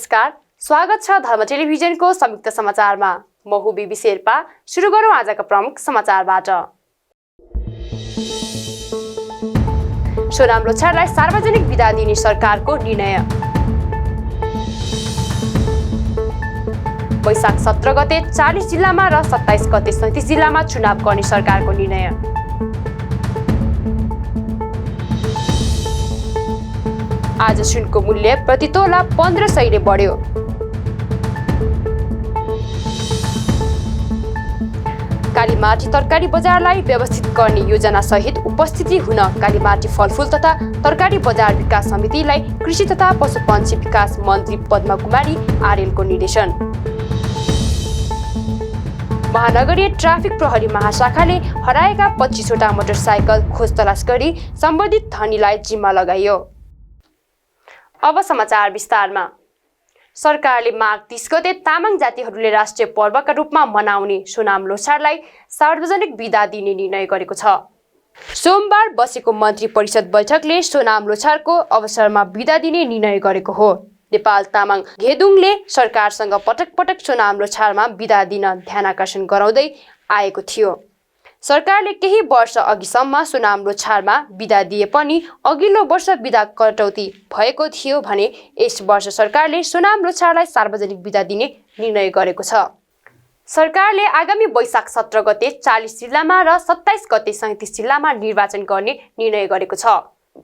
नमस्कार, स्वागत छ धर्म टेलिभिजनको संयुक्त समाचारमा। म हुँ बिबी शेर्पा। सुरु गरौँ आजका प्रमुख समाचारबाट। सोनाम लोछारलाई सार्वजनिक बिदा दिने सरकारको निर्णय। वैशाख 17 गते 40 जिल्लामा र 27 गते 37 जिल्लामा चुनाव गर्ने सरकारको निर्णय। आज सुनको मूल्य प्रति तोला 1500 ले बढ्यो। कालीमाटी तरकारी बजारलाई व्यवस्थित गर्ने योजना सहित उपस्थिति हुन कालीमाटी फलफुल तथा तरकारी बजार विकास समितिलाई कृषि तथा पशुपन्छी विकास मन्त्री पद्मा कुमारी आर्यलको निर्देशन। महानगरीय ट्राफिक प्रहरी महाशाखाले हराएका 25 वटा मोटरसाइकल खोज तलास गरी सम्बन्धित धनीलाई जिम्मा लगाइयो। अब समाचार विस्तारमा। सरकारले माघ 30 गते तामाङ जातिहरूले राष्ट्रिय पर्वका रूपमा मनाउने सोनाम लोछारलाई सार्वजनिक बिदा दिने निर्णय गरेको छ। सोमबार बसेको मन्त्री परिषद बैठकले सोनाम लोछारको अवसरमा बिदा दिने निर्णय गरेको हो। नेपाल तामाङ घेदुङले सरकारसँग पटक पटक सोनाम लोछारमा बिदा दिन ध्यानाकर्षण गराउँदै आएको थियो। सरकारले केही वर्ष अघिसम्म सोनाम लोछारमा बिदा दिए पनि अघिल्लो वर्ष बिदा कटौती भएको थियो भने यस वर्ष सरकारले सोनाम लोछारलाई सार्वजनिक बिदा दिने निर्णय गरेको छ। सरकारले आगामी वैशाख 17 गते 40 जिल्लामा र 27 गते 37 जिल्लामा निर्वाचन गर्ने निर्णय गरेको छ।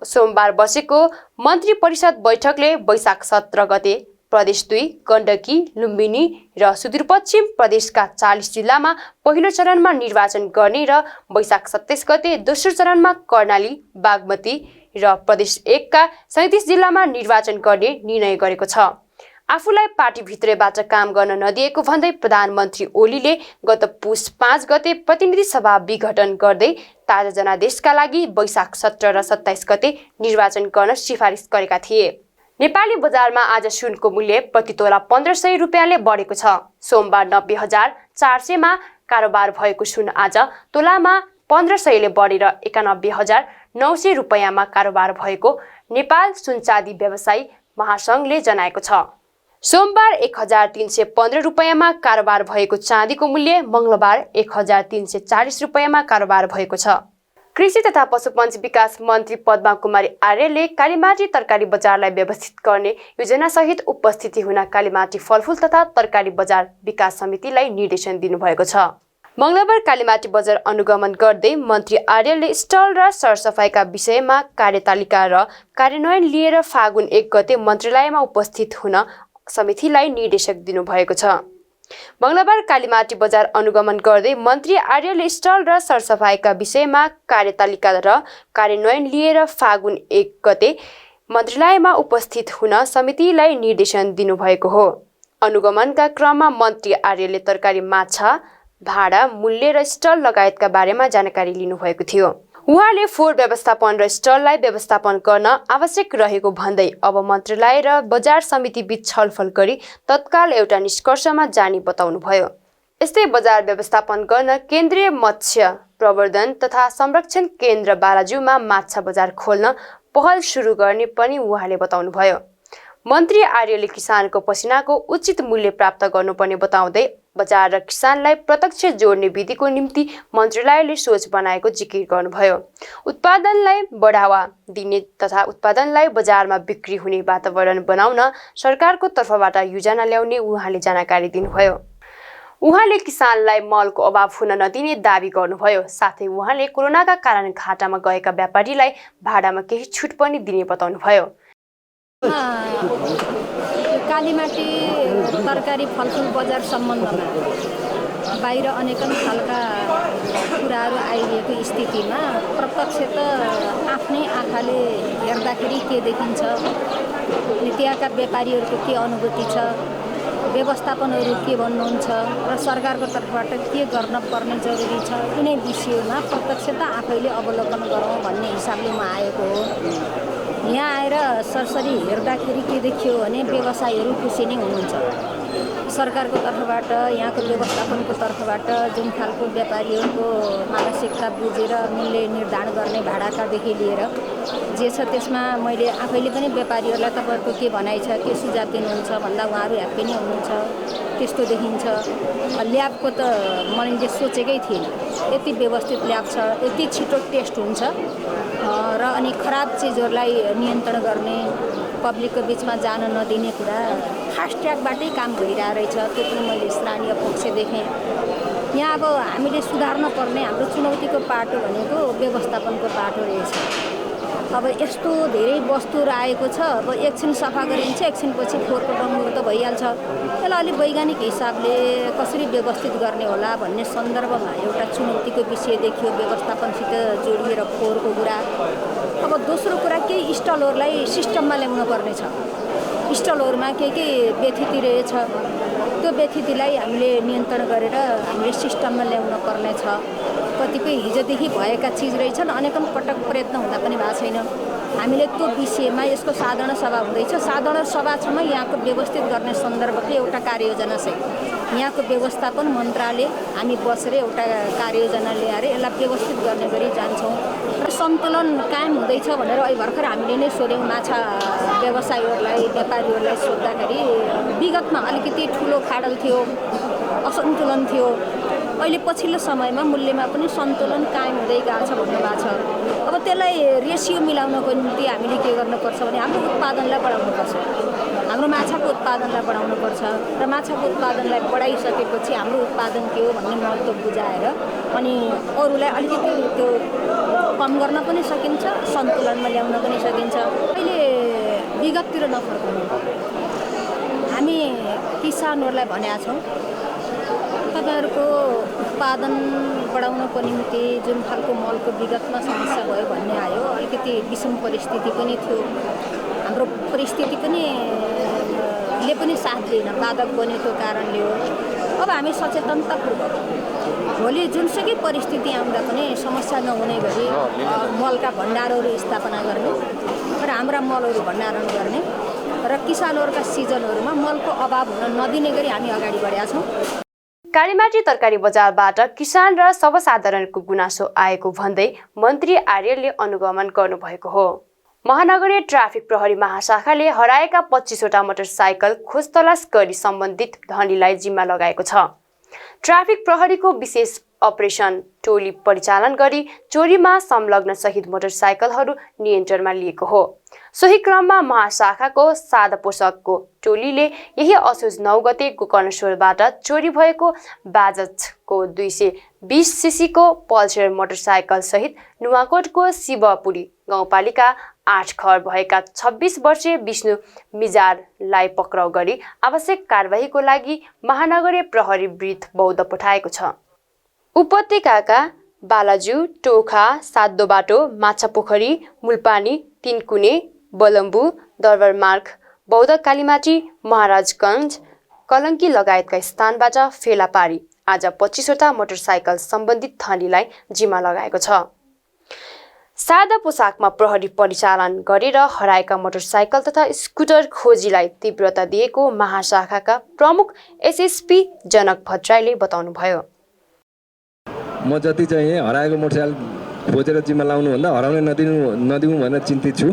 सोमबार बसेको मन्त्री परिषद बैठकले वैशाख 17 गते प्रदेश 2 गण्डकी, लुम्बिनी र सुदूरपश्चिम प्रदेशका 40 जिल्लामा पहिलो चरणमा निर्वाचन गर्ने र वैशाख 27 गते दोस्रो चरणमा कर्णाली, बागमती र प्रदेश 1 का 37 जिल्लामा निर्वाचन गर्ने निर्णय गरेको छ। आफूलाई पार्टीभित्रैबाट काम गर्न नदिएको भन्दै प्रधानमन्त्री ओलीले गत पुस 5 गते प्रतिनिधि सभा विघटन गर्दै ताजा जनादेशका लागि वैशाख 17 र 27 गते निर्वाचन गर्न सिफारिस गरेका थिए। नेपाली बजारमा आज सुनको मूल्य प्रति तोला 1500 रुपियाँले बढेको छ। सोमबार 90,400 मा कारोबार भएको सुन आज तोलामा 1500 ले बढेर 91,900 रुपियाँमा कारोबार भएको नेपाल सुनचाँदी व्यवसायी महासंघले जनाएको छ। सोमबार 1315 रुपियाँमा कारोबार भएको चाँदीको मूल्य मंगलबार 1340 रुपियाँमा कारोबार भएको छ। कृषि तथा पशुपन्छी विकास मन्त्री पद्मा कुमारी आर्यले कालीमाटी तरकारी बजारलाई व्यवस्थित गर्ने योजना सहित उपस्थिति हुन कालीमाटी फलफुल तथा तरकारी बजार विकास समितिलाई निर्देशन दिनुभएको छ। मंगलबार कालीमाटी बजार अनुगमन गर्दै मन्त्री आर्यले स्टल र सरसफाइका विषयमा कार्यतालिका र कार्यान्वयन लिएर फागुन 1 गते मन्त्रालयमा उपस्थित हुन समितिलाई निर्देशन दिनुभएको छ। मंगलबार कालीमाटी बजार अनुगमन गर्दै मन्त्री आर्यले स्टल र सरसफाइका विषयमा कार्यतालिका र कार्यान्वयन लिएर फागुन 1 गते मन्त्रालयमा उपस्थित हुन समितिलाई निर्देशन दिनुभएको हो। अनुगमनका क्रममा मन्त्री आर्यले तरकारी, माछा, भाडा, मूल्य र स्टल लगायतका बारेमा जानकारी लिनुभएको थियो। उहाँले फोहोर व्यवस्थापन र स्टललाई व्यवस्थापन गर्न आवश्यक रहेको भन्दै अब मन्त्रालय र बजार समिति बीच छलफल गरी तत्काल एउटा निष्कर्षमा जाने बताउनुभयो। यस्तै बजार व्यवस्थापन गर्न केन्द्रीय मत्स्य प्रवर्धन तथा संरक्षण केन्द्र बालाजुमा माछा बजार खोल्न पहल सुरु गर्ने पनि उहाँले बताउनुभयो। मन्त्री आर्यले किसानको पसिनाको उचित मूल्य प्राप्त गर्नुपर्ने बताउँदै बजार र किसानलाई प्रत्यक्ष जोड्ने विधिको निम्ति मन्त्रालयले सोच बनाएको जिकिर गर्नुभयो। उत्पादनलाई बढावा दिने तथा उत्पादनलाई बजारमा बिक्री हुने वातावरण बनाउन सरकारको तर्फबाट योजना ल्याउने उहाँले जानकारी दिनुभयो। उहाँले किसानलाई मलको अभाव हुन नदिने दावी गर्नुभयो। साथै उहाँले कोरोनाका कारण घाटामा गएका व्यापारीलाई भाडामा केही छुट पनि दिने बताउनुभयो। कालीमाटी तरकारी फलफुल बजार सम्बन्धमा बाहिर अनेकन खालका कुराहरू आइरहेको स्थितिमा प्रत्यक्ष त आफ्नै आँखाले हेर्दाखेरि के देखिन्छ, त्यहाँका व्यापारीहरूको के अनुभूति छ, व्यवस्थापनहरू के भन्नुहुन्छ र सरकारको तर्फबाट के गर्न पर्ने जरुरी छ, कुनै विषयमा प्रत्यक्ष त आफैले अवलोकन गरौँ भन्ने हिसाबले म आएको हो। यहाँ आएर सरसरी हेर्दाखेरि के देखियो भने व्यवसायीहरू खुसी नै हुनुहुन्छ। सरकारको तर्फबाट यहाँको व्यवस्थापनको तर्फबाट जुन खालको व्यापारीहरूको मानसिकता बुझेर मूल्य निर्धारण गर्ने भाडाकादेखि लिएर जे छ त्यसमा मैले आफैले पनि व्यापारीहरूलाई तपाईँहरूको के भनाइ छ, के सुझाव दिनुहुन्छ भन्दा उहाँहरू ह्याप्पी नै हुनुहुन्छ, त्यस्तो देखिन्छ। ल्याबको त मैले सोचेकै थिएन, यति व्यवस्थित ल्याब छ, यति छिटो टेस्ट हुन्छ र अनि खराब चिजहरूलाई नियन्त्रण गर्ने, पब्लिकको बिचमा जान नदिने कुरा फास्ट ट्र्याकबाटै काम भइरहेको रहेछ। त्यो पनि मैले सराहनीय पक्ष देखेँ। यहाँ अब हामीले सुधार्न पर्ने हाम्रो चुनौतीको पाटो भनेको व्यवस्थापनको पाटो रहेछ। अब यस्तो धेरै वस्तुहरू आएको छ, अब एकछिन सफा गरिन्छ, एकछिनपछि फोहोरको डङ्गुरो त भइहाल्छ। त्यसलाई अलिक वैज्ञानिक हिसाबले कसरी व्यवस्थित गर्ने होला भन्ने सन्दर्भमा एउटा चुनौतीको विषय देखियो, व्यवस्थापनसित जोडिएर फोहोरको कुरा। अब दोस्रो कुरा केही स्टलहरूलाई सिस्टममा ल्याउनु पर्ने छ। स्टलहरूमा के व्यथिति रहेछ, त्यो व्यथितिलाई हामीले नियन्त्रण गरेर हामीले सिस्टममा ल्याउन पर्ने छ। कतिपय हिजोदेखि भएका चिज रहेछन्, अनेकौँ पटक प्रयत्न हुँदा पनि भएको छैन। हामीले त्यो विषयमा यसको साधारण सभा हुँदैछ, साधारण सभा छमा यहाँको व्यवस्थित गर्ने सन्दर्भको एउटा कार्ययोजना छ। यहाँको व्यवस्थापन मन्त्रालय हामी बसेर एउटा कार्ययोजना ल्याएर यसलाई व्यवस्थित गर्ने गरी जान्छौँ र सन्तुलन कायम हुँदैछ भनेर अहिले भर्खर हामीले नै सोध्यौँ। माछा व्यवसायीहरूलाई, व्यापारीहरूलाई सोद्धाखेरि विगतमा अलिकति ठुलो खाडल थियो, असन्तुलन थियो। अहिले पछिल्लो समयमा मूल्यमा पनि सन्तुलन कायम हुँदै गएको छ भन्नुभएको छ। अब त्यसलाई रेसियो मिलाउनको निम्ति हामीले के गर्नुपर्छ भने हाम्रो उत्पादनलाई बढाउनुपर्छ, हाम्रो माछाको उत्पादनलाई बढाउनुपर्छ र माछाको उत्पादनलाई बढाइसकेपछि हाम्रो उत्पादन के हो भन्ने महत्त्व बुझाएर अनि अरूलाई अलिकति त्यो कम गर्न पनि सकिन्छ, सन्तुलनमा ल्याउन पनि सकिन्छ। अहिले विगततिर नफर्कनु, हामी किसानहरूलाई भनेका छौँ तपाईँहरूको उत्पादन बढाउनको निम्ति जुन खालको मलको विगतमा समस्या भयो भन्ने आयो, अलिकति विषम परिस्थिति पनि थियो, हाम्रो परिस्थिति पनि ले पनि साथ दिएन, बाधक बनेको कारणले हो। अब हामी सचेतनतापूर्वक भोलि जुनसुकै परिस्थिति आउँदा पनि समस्या नहुने गरी मलका भण्डारहरू स्थापना गर्ने र हाम्रा मलहरू भण्डारण गर्ने र किसानहरूका सिजनहरूमा मलको अभाव हुन नदिने गरी हामी अगाडि बढेका छौँ। कालीमाटी तरकारी बजारबाट किसान र सर्वसाधारणको गुनासो आएको भन्दै मन्त्री आर्यले अनुगमन गर्नुभएको हो। महानगरीय ट्राफिक प्रहरी महाशाखाले हराएका 25वटा मोटरसाइकल खोजतलास गरी सम्बन्धित धनीलाई जिम्मा लगाएको छ। ट्राफिक प्रहरीको विशेष अपरेसन टोली परिचालन गरी चोरीमा संलग्न सहित मोटरसाइकलहरू नियन्त्रणमा लिएको हो। सोही क्रममा महाशाखाको सादा पोसाकको टोलीले यही असोज 9 गते गोकर्णेश्वरबाट चोरी भएको बाजाजको 220 सीसीको पल्सर मोटरसाइकल सहित नुवाकोटको शिवपुरी गाउँपालिका 8 घर भएका 26 वर्षीय विष्णु मिजारलाई पक्राउ गरी आवश्यक कारबाहीको लागि महानगरीय प्रहरी वृत्त बौद्ध पठाएको छ। उपत्यकाका बालाजु, टोखा, सातदोबाटो, माछापोखरी, मुलपानी, तिनकुने, बलम्बु, दरबारमार्ग, बौद्ध कालीमाटी, महाराजगञ्ज, कलङ्की लगायतका स्थानबाट फेला पारी आज 25वटा मोटरसाइकल सम्बन्धित धनीलाई जिम्मा लगाएको छ। सादा पोसाकमा प्रहरी परिचालन गरेर हराएका मोटरसाइकल तथा स्कुटर खोजीलाई तीव्रता दिएको महाशाखाका प्रमुख एसएसपी जनक भट्टराईले बताउनुभयो। म जति चाहिँ हराएको मोटरसाइकल खोजेर जिम्मा लाउनुभन्दा हराउन नदिउँ भनेर चिन्तित छु।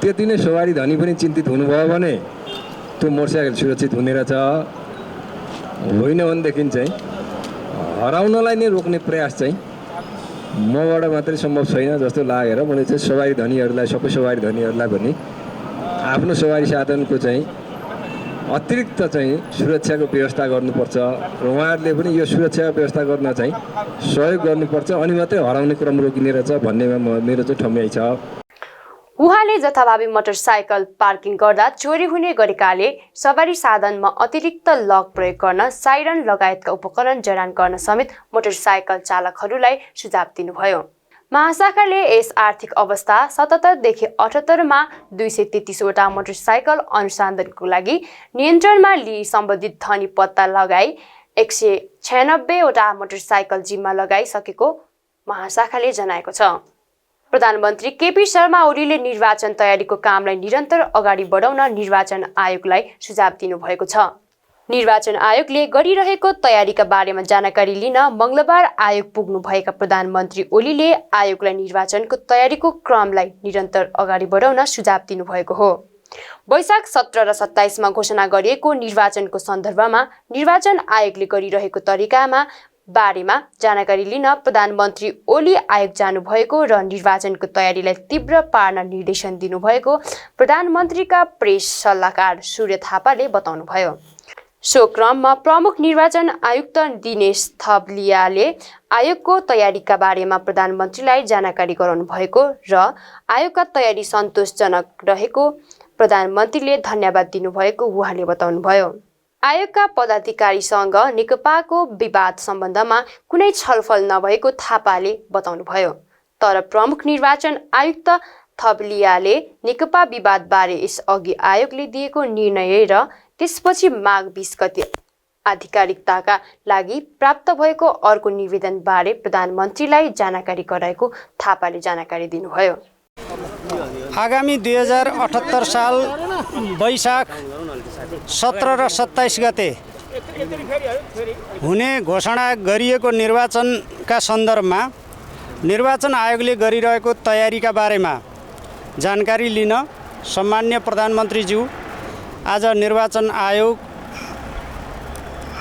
त्यति नै सवारी धनी पनि चिन्तित हुनुभयो भने त्यो मोटरसाइकल सुरक्षित हुने रहेछ। होइन भनेदेखि चाहिँ हराउनलाई नै रोक्ने प्रयास चाहिँ मबाट मात्रै सम्भव छैन जस्तो लागेर मैले चाहिँ सवारी धनीहरूलाई, सबै सवारी धनीहरूलाई पनि आफ्नो सवारी साधनको चाहिँ अतिरिक्त चाहिँ सुरक्षाको व्यवस्था गर्नुपर्छ र उहाँहरूले पनि यो सुरक्षाको व्यवस्था गर्न चाहिँ सहयोग गर्नुपर्छ, अनि मात्रै हराउने क्रम रोकिने रहेछ भन्नेमा मेरो चाहिँ ठम्याइ छ। उहाँले जथाभावी मोटरसाइकल पार्किङ गर्दा चोरी हुने गरेकाले सवारी साधनमा अतिरिक्त लक प्रयोग गर्न, साइरन लगायतका उपकरण जडान गर्न समेत मोटरसाइकल चालकहरूलाई सुझाव दिनुभयो। महाशाखाले यस आर्थिक अवस्था 77 देखि 78 मा 233वटा मोटरसाइकल अनुसन्धानको लागि नियन्त्रणमा लिई सम्बन्धित धनी पत्ता लगाई 196वटा मोटरसाइकल जिम्मा लगाइसकेको महाशाखाले जनाएको छ। प्रधानमन्त्री केपी शर्मा ओलीले निर्वाचन तयारीको कामलाई निरन्तर अगाडि बढाउन निर्वाचन आयोगलाई सुझाव दिनुभएको छ। निर्वाचन आयोगले गरिरहेको तयारीका बारेमा जानकारी लिन मङ्गलबार आयोग पुग्नुभएका प्रधानमन्त्री ओलीले आयोगलाई निर्वाचनको तयारीको क्रमलाई निरन्तर अगाडि बढाउन सुझाव दिनुभएको हो। वैशाख 17 र 27 मा घोषणा गरिएको निर्वाचनको सन्दर्भमा निर्वाचन आयोगले गरिरहेको तरिकामा बारेमा जानकारी लिन प्रधानमन्त्री ओली आयोग जानुभएको र निर्वाचनको तयारीलाई तीव्र पार्न निर्देशन दिनुभएको प्रधानमन्त्रीका प्रेस सल्लाहकार सूर्य थापाले बताउनुभयो। सो क्रममा प्रमुख निर्वाचन आयुक्त दिनेश थपलियाले आयोगको तयारीका बारेमा प्रधानमन्त्रीलाई जानकारी गराउनु भएको र आयोगका तयारी सन्तोषजनक रहेको प्रधानमन्त्रीले धन्यवाद दिनुभएको उहाँले बताउनुभयो। आयोगका पदाधिकारीसँग नेकपाको विवाद सम्बन्धमा कुनै छलफल नभएको थापाले बताउनुभयो। तर प्रमुख निर्वाचन आयुक्त थपलियाले नेकपा विवादबारे यसअघि आयोगले दिएको निर्णय र त्यसपछि माघ 20 गते आधिकारिकताका लागि प्राप्त भएको अर्को निवेदनबारे प्रधानमन्त्रीलाई जानकारी गराएको थापाले जानकारी दिनुभयो। आगामी 2078 साल वैशाख 17 र 27 गते हुने घोषणा गरिएको निर्वाचनका सन्दर्भमा निर्वाचन आयोगले गरिरहेको तयारीका बारेमा जानकारी लिन सम्माननीय प्रधानमन्त्रीज्यू आज निर्वाचन आयोग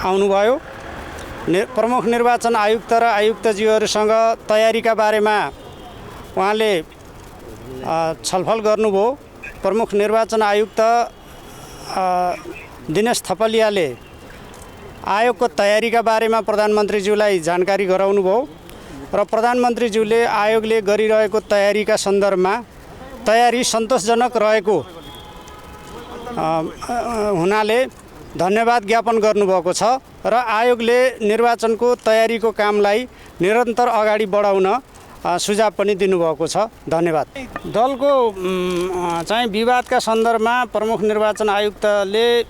आउनुभयो। प्रमुख निर्वाचन आयुक्त र आयुक्तज्यूहरूसँग तयारीका बारेमा उहाँले छलफल गर्नुभयो। प्रमुख निर्वाचन आयुक्त दिनेश थपलियाले आयोगको तयारीका बारेमा प्रधानमन्त्रीज्यूलाई जानकारी गराउनुभयो र प्रधानमन्त्रीज्यूले आयोगले गरिरहेको तयारीका सन्दर्भमा तयारी सन्तोषजनक रहेको हुनाले धन्यवाद ज्ञापन गर्नुभएको छ र आयोगले निर्वाचनको तयारीको कामलाई निरन्तर अगाडि बढाउन सुझाव पनि दिनुभएको छ। धन्यवाद। दलको चाहिँ विवादका सन्दर्भमा प्रमुख निर्वाचन आयुक्तले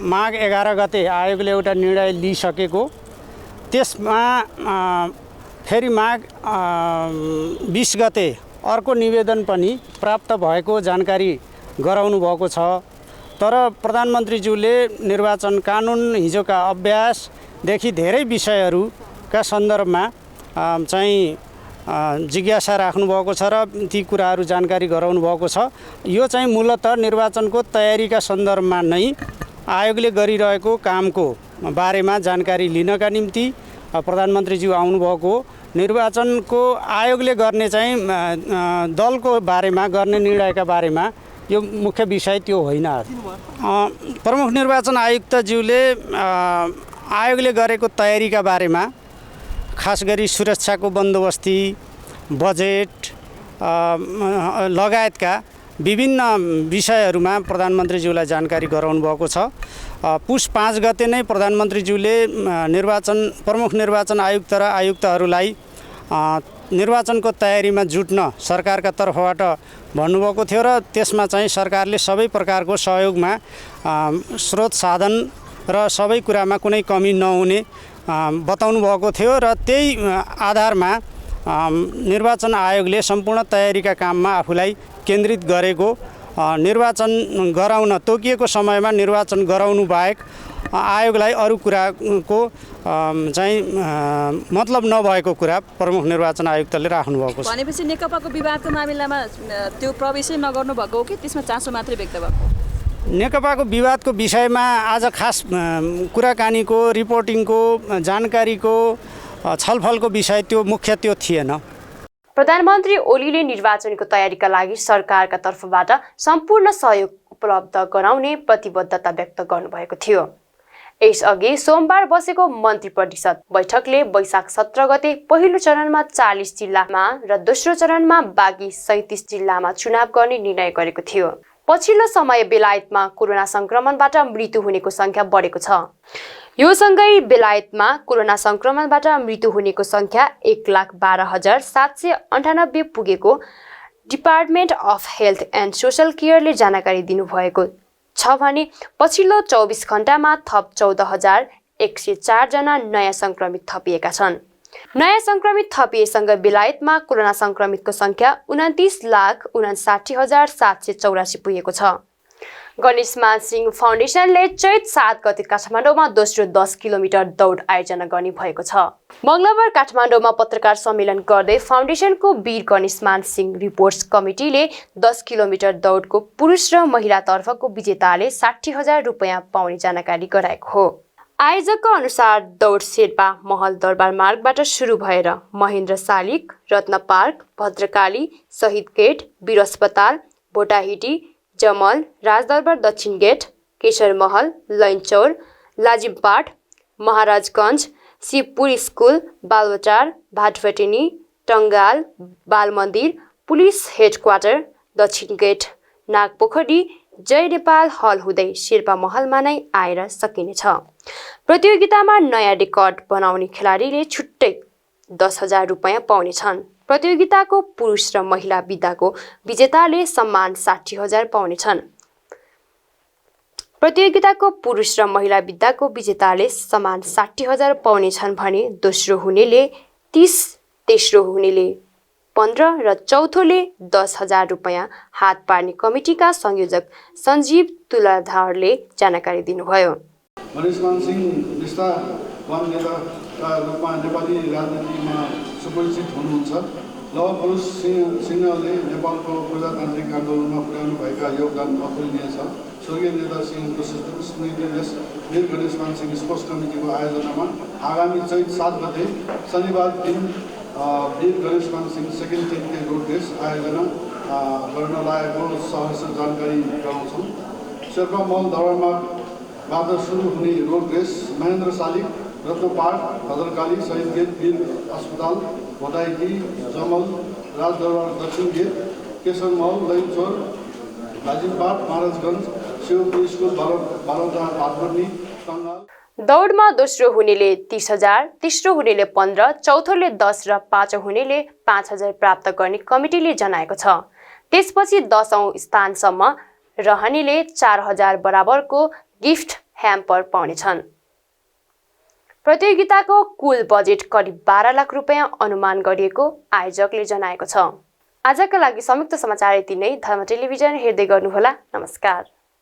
माघ 11 गते आयोगले एउटा निर्णय लिइसकेको, त्यसमा फेरि माघ 20 गते अर्को निवेदन पनि प्राप्त भएको जानकारी गराउनु भएको छ। तर प्रधानमन्त्रीज्यूले निर्वाचन कानुन हिजोका अभ्यासदेखि धेरै विषयहरूका सन्दर्भमा चाहिँ जिज्ञासा राख्नुभएको छ र ती कुराहरू जानकारी गराउनु भएको छ। यो चाहिँ मूलतः निर्वाचनको तयारीका सन्दर्भमा नै आयोगले गरिरहेको कामको बारेमा जानकारी लिनका निम्ति प्रधानमन्त्रीज्यू आउनुभएको। निर्वाचनको आयोगले गर्ने चाहिँ दलको बारेमा गर्ने निर्णयका बारेमा यो मुख्य विषय त्यो होइन। प्रमुख निर्वाचन आयुक्तज्यूले आयोगले गरेको तयारीका बारेमा खास गरी सुरक्षाको बन्दोबस्ती, बजेट लगायतका विभिन्न विषयहरूमा प्रधानमन्त्रीज्यूलाई जानकारी गराउनु भएको छ। पुस 5 गते नै प्रधानमन्त्रीज्यूले प्रमुख निर्वाचन आयुक्त र आयुक्तहरूलाई निर्वाचनको तयारीमा जुट्न सरकारका तर्फबाट भन्नुभएको थियो र त्यसमा चाहिँ सरकारले सबै प्रकारको सहयोगमा स्रोत साधन र सबै कुरामा कुनै कमी नहुने बताउनु भएको थियो र त्यही आधारमा निर्वाचन आयोगले सम्पूर्ण तयारीका काममा आफूलाई केन्द्रित गरेको, निर्वाचन गराउन तोकिएको समयमा निर्वाचन गराउनु बाहेक आयोगलाई अरू कुराको चाहिँ मतलब नभएको कुरा प्रमुख निर्वाचन आयुक्तले राख्नुभएको छ। भनेपछि नेकपाको विवादको मामिलामा त्यो प्रवेशै नगर्नु भएको हो कि त्यसमा चासो मात्रै व्यक्त भएको? नेकपाको विवादको विषयमा आज खास कुराकानीको, रिपोर्टिङको, जानकारीको, छलफलको विषय त्यो मुख्य त्यो थिएन। प्रधानमन्त्री ओलीले निर्वाचनको तयारीका लागि सरकारका तर्फबाट सम्पूर्ण सहयोग उपलब्ध गराउने प्रतिबद्धता व्यक्त गर्नुभएको थियो। यसअघि सोमबार बसेको मन्त्री परिषद बैठकले वैशाख 17 गते पहिलो चरणमा 40 जिल्लामा र दोस्रो चरणमा बाँकी 37 जिल्लामा चुनाव गर्ने निर्णय गरेको थियो। पछिल्लो समय बेलायतमा कोरोना संक्रमणबाट मृत्यु हुनेको संख्या बढेको छ। यो सँगै बेलायतमा कोरोना संक्रमणबाट मृत्यु हुनेको संख्या 1,12,798 पुगेको department of health and social केयरले जानकारी दिनुभएको छ भने पछिल्लो 24 घण्टामा थप 14,104 जना नयाँ संक्रमित थपिएका छन्। नयाँ संक्रमित थपिएसँगै बेलायतमा कोरोना संक्रमितको संख्या 29,59,784 पुगेको छ। गणेशमान सिंह फाउन्डेसनले चैत 7 गते काठमाडौँमा दोस्रो 10 किलोमिटर दौड आयोजना गर्ने भएको छ। मङ्गलबार काठमाडौँमा पत्रकार सम्मेलन गर्दै फाउन्डेसनको वीर गणेशमान सिंह रिपोर्ट्स कमिटीले 10 किलोमिटर दौडको पुरुष र महिलातर्फको विजेताले 60,000 रुपियाँ पाउने जानकारी गराएको हो। आयोजकका अनुसार दौड शेर्पा महल दरबार मार्गबाट सुरु भएर महेन्द्र शालिग, रत्न पार्क, भद्रकाली, शहीद गेट, वीर अस्पताल, भोटाहिटी, जमल, राजदरबार दक्षिण गेट, केशर महल, लैनचौर, लाजिमपाट, महाराजगञ्ज, शिवपुर स्कुल, बालबजार, भाटभटेनी, टङ्गाल, बाल मन्दिर, पुलिस हेडक्वार्टर, दक्षिण गेट, नागपोखरी, जय नेपाल हल हुँदै शेर्पा महलमा नै आएर सकिनेछ। प्रतियोगितामा नयाँ रेकर्ड बनाउने खेलाडीले छुट्टै 10,000 रुपियाँ पाउनेछन्। प्रतियोगिताको पुरुष र महिला विधाको विजेताले सम्मान 60,000 पाउनेछन्। प्रतियोगिताको पुरुष र महिला विधाको विजेताले सम्मान 60,000 पाउनेछन् भने दोस्रो हुनेले 30, तेस्रो हुनेले 15 र चौथोले 10,000 रुपियाँ हात पार्ने कमिटीका संयोजक सञ्जीव तुलाधारले जानकारी दिनुभयो। गणेशमान सिंह निष्ठावान नेताका रूपमा नेपाली राजनीतिमा सुपरिचित हुनुहुन्छ। लौह पुरुष सिंहले नेपालको प्रजातान्त्रिक आन्दोलनमा पुर्याउनुभएका योगदान अतुलनीय छ। स्वर्गीय नेता सिंहको स्मृति यस वीर गणेशमान सिंह स्पोर्ट्स कमिटीको आयोजनामा आगामी चैत 7 गते शनिबार दिन Bir Ganeshman Singh second 10K road race आयोजना गर्न लागेको सहर्ष जानकारी गराउँछौँ। शेर्पा महल दरबारमार्गबाट सुरु हुने रोड रेस महेन्द्र शालिग, रत्न पार्क, भद्रकाली, शहीद गेट, वीर अस्पताल, भोटाइटी, जमल, राजदरबार दक्षिण गेट, केशर महल, लैनचौर, लाजिमपाट, महाराजगञ्ज, शिवपुर स्कुल, बालबजार, भाटभटेनी, टङ्गाल। दौडमा दोस्रो हुनेले 30,000, तेस्रो हुनेले 15, चौथोले 10 र पाँचौं हुनेले 5,000 प्राप्त गर्ने कमिटीले जनाएको छ। त्यसपछि 10औं स्थानसम्म रहनेले 4,000 बराबरको गिफ्ट ह्याम्पर पाउनेछन्। प्रतियोगिताको कुल बजेट करिब 12 लाख रुपियाँ अनुमान गरिएको आयोजकले जनाएको छ। आजका लागि संयुक्त समाचार यति नै। धर्म टेलिभिजन हेर्दै गर्नुहोला। नमस्कार।